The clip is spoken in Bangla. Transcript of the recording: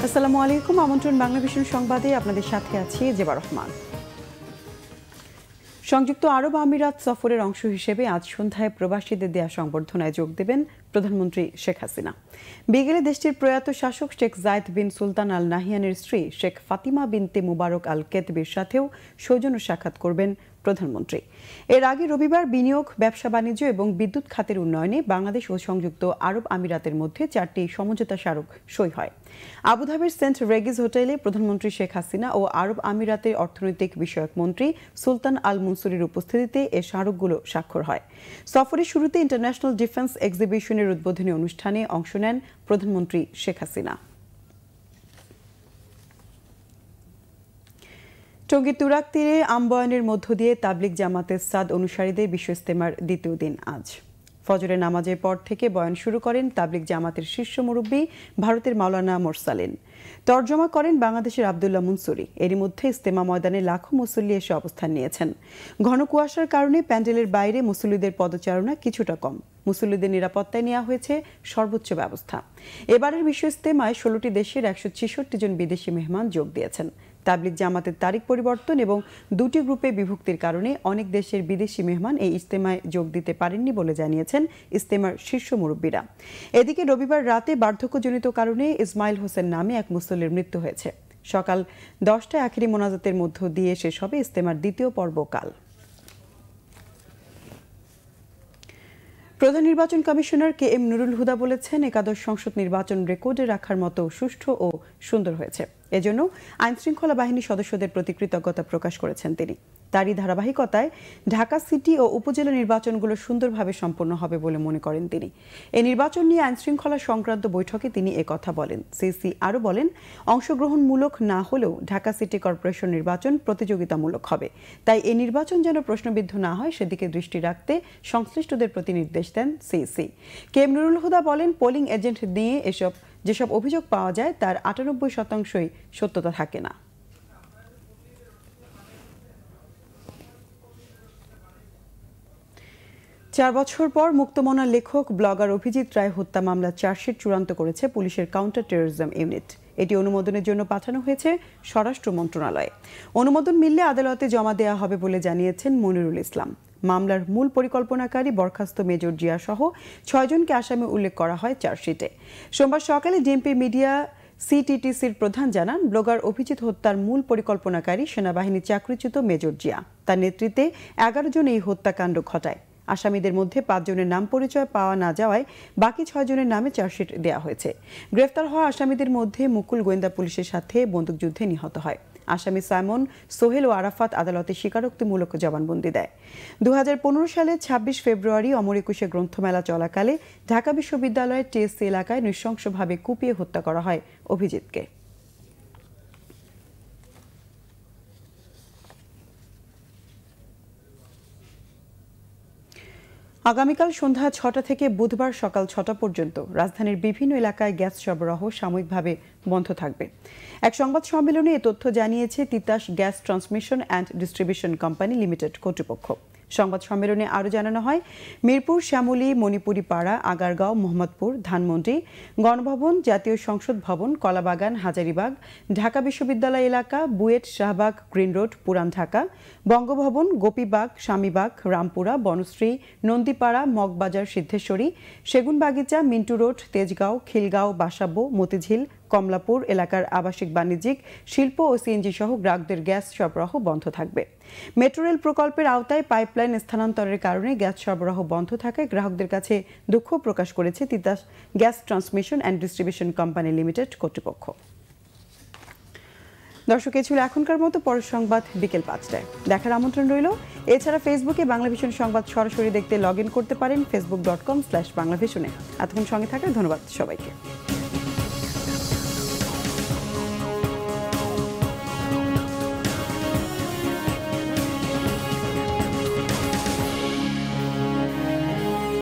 আসসালামু আলাইকুম। আমন্ত্রণ বাংলাভিশন সংবাদে আপনাদের সাথে আছি জেবা রহমান। সংযুক্ত আরব আমিরাত সফরের অংশ হিসেবে আজ সন্ধ্যায় প্রবাসীদের দেয়া সংবর্ধনায় যোগ দেবেন প্রধানমন্ত্রী শেখ হাসিনা। বিকেলে দেশটির প্রয়াত শাসক শেখ জায়েদ বিন সুলতান আল নাহিয়ানের স্ত্রী শেখ ফাতিমা বিনতে মুবারক আল কেতবির সাথেও সৌজন্য সাক্ষাৎ করবেন প্রধানমন্ত্রী। এর আগে রবিবার বিনিয়োগ, ব্যবসা বাণিজ্য এবং বিদ্যুৎ খাতের উন্নয়নে বাংলাদেশ ও সংযুক্ত আরব আমিরাতের মধ্যে 4টি সমঝোতা স্মারক সই হয়। আবুধাবির সেন্ট রেগিস হোটেলে প্রধানমন্ত্রী শেখ হাসিনা ও আরব আমিরাতের অর্থনৈতিক বিষয়ক মন্ত্রী সুলতান আল মনসুরির উপস্থিতিতে এ স্মারকগুলো স্বাক্ষর হয়। সফরের শুরুতে ইন্টারন্যাশনাল ডিফেন্স এক্সিবিশনের উদ্বোধনী অনুষ্ঠানে অংশ নেন প্রধানমন্ত্রী শেখ হাসিনা। টঙ্গীর তুরাগ তীরে আমবয়ানের মধ্য দিয়ে তাবলিগ জামাতের সাদ অনুসারীদের বিশ্ব ইজতেমার দ্বিতীয় দিন আজ ফজরের নামাজের পর থেকে বয়ান শুরু করেন তাবলিগ জামাতের শীর্ষ মুরব্বী ভারতের মাওলানা মোরসালিন। তর্জমা করেন বাংলাদেশের আব্দুল্লাহ মনসুরি। এরই মধ্যে ইজতেমা ময়দানে লাখো মুসল্লি এসে অবস্থান নিয়েছেন। ঘন কুয়াশার কারণে প্যান্ডেলের বাইরে মুসল্লিদের পদচারণা কিছুটা কম। মুসল্লিদের নিরাপত্তায় নেওয়া হয়েছে সর্বোচ্চ ব্যবস্থা। এবারের বিশ্ব ইজতেমায় 16টি দেশের 166 জন বিদেশি মেহমান যোগ দিয়েছেন। তাবলিগ জামাতের তারিখ পরিবর্তন এবং 2টি গ্রুপে বিভক্তির কারণে অনেক দেশের বিদেশি মেহমান এই ইজতেমায় যোগ দিতে পারেননি বলে জানিয়েছেন ইজতেমার শীর্ষ মুরব্বীরা। এদিকে রবিবার রাতে বার্ধক্যজনিত কারণে ইসমাইল হোসেন নামে এক মুসল্লির মৃত্যু হয়েছে। সকাল 10টায় আখেরি মোনাজাতের মধ্য দিয়ে শেষ হবে ইজতেমার দ্বিতীয় পর্ব কাল। প্রধান নির্বাচন commissioner K M Nurul Huda বলেছেন, একাদশ সংসদ নির্বাচন রেকর্ডে রাখার মতো সুষ্ঠু ও সুন্দর হয়েছে। এজন্য আইনশৃঙ্খলা বাহিনী সদস্যদের প্রতি কৃতজ্ঞতা প্রকাশ করেছেন তিনি। তারই ধারাবাহিকতায় ঢাকা সিটি ও উপজেলা নির্বাচনগুলো সুন্দরভাবে সম্পন্ন হবে বলে মনে করেন তিনি। এই নির্বাচন নিয়ে আইনশৃঙ্খলা সংক্রান্ত বৈঠকে তিনি একথা বলেন। সিসি আরও বলেন, অংশগ্রহণমূলক না হলেও ঢাকা সিটি কর্পোরেশন নির্বাচন প্রতিযোগিতামূলক হবে। তাই এই নির্বাচন যেন প্রশ্নবিদ্ধ না হয় সেদিকে দৃষ্টি রাখতে সংশ্লিষ্টদের প্রতি নির্দেশ দেন CC. K M Nurul Huda বলেন, পোলিং এজেন্ট নিয়ে যেসব অভিযোগ পাওয়া যায় তার 98% সত্যতা থাকে না। চার বছর পর মুক্তমনা লেখক ব্লগার অভিজিৎ রায় হত্যা মামলার চার্জশিট চূড়ান্ত করেছে পুলিশের কাউন্টার টেরোরিজম ইউনিট। এটি অনুমোদনের জন্য পাঠানো হয়েছে স্বরাষ্ট্র মন্ত্রণালয়ে। অনুমোদন মিললে আদালতে জমা দেওয়া হবে বলে জানিয়েছেন মনিরুল ইসলাম। মামলার মূল পরিকল্পনাকারী বরখাস্ত মেজর জিয়া সহ 6 জনকে আসামি উল্লেখ করা হয় চার্জশিটে। সোমবার সকালে ডিএমপি মিডিয়া সিটিটিসির প্রধান জানান, ব্লগার অভিজিৎ হত্যার মূল পরিকল্পনাকারী সেনাবাহিনী চাকরিচ্যুত মেজর জিয়া। তার নেতৃত্বে 11 জন এই হত্যাকাণ্ড ঘটায়। আসামিদের মধ্যে 5 জনের নাম পরিচয় পাওয়া না যাওয়ায় বাকি 6 জনের নামে চার্জশিট দেওয়া হয়েছে। গ্রেফতার হওয়া আসামিদের মধ্যে মুকুল গোয়েন্দা পুলিশের সাথে বন্দুকযুদ্ধে নিহত হয়। আসামি সাইমন, সোহেল ও আরাফাত আদালতে স্বীকারোক্তিমূলক জবানবন্দি দেয়। 2015 সালে 26 ফেব্রুয়ারি অমর একুশে গ্রন্থমেলা চলাকালে ঢাকা বিশ্ববিদ্যালয়ের টিএসসি এলাকায় নৃশংসভাবে কুপিয়ে হত্যা করা হয় অভিজিৎকে। আগামীকাল সন্ধ্যা 6টা থেকে বুধবার সকাল 6টা পর্যন্ত রাজধানীর বিভিন্ন এলাকায় গ্যাস সরবরাহ সাময়িকভাবে বন্ধ থাকবে। এক সংবাদ সম্মেলনে এ তথ্য জানিয়েছে Titas gas transmission and distribution company limited কর্তৃপক্ষ। সংবাদ সম্মেলনে আরও জানানো হয়, মিরপুর, শ্যামলী, মণিপুরি পাড়া, আগারগাঁও, মোহাম্মদপুর, ধানমন্ডি, গণভবন, জাতীয় সংসদ ভবন, কলাবাগান, হাজারীবাগ, ঢাকা বিশ্ববিদ্যালয় এলাকা, বুয়েট, শাহবাগ, গ্রিন রোড, পুরান ঢাকা, বঙ্গভবন, গোপীবাগ, স্বামীবাগ, রামপুরা, বনশ্রী, নন্দীপাড়া, মগবাজার, সিদ্ধেশ্বরী, সেগুনবাগিচা, মিন্টু রোড, তেজগাঁও, খিলগাঁও, বাসাবো, মতিঝিল, কমলাপুর এলাকার আবাসিক, বাণিজ্যিক, শিল্প ও সিএনজি সহ গ্রাহকদের গ্যাস সরবরাহ বন্ধ থাকবে। মেট্রো রেল প্রকল্পের আওতায় পাইপলাইন স্থানান্তরের কারণে গ্যাস সরবরাহ বন্ধ থাকায় গ্রাহকদের কাছে দুঃখ প্রকাশ করেছে Titas gas transmission and distribution company limited কর্তৃপক্ষ। দর্শক, এ ছিল এখনকার মতো। পরের সংবাদ বিকেল 5টায় দেখার আমন্ত্রণ রইল। এছাড়া ফেসবুকে বাংলাভিশন সংবাদ সরাসরি দেখতে লগ ইন করতে পারেন facebook.com/বাংলাভিশনে। এতক্ষণ সঙ্গে থাকার ধন্যবাদ সবাইকে।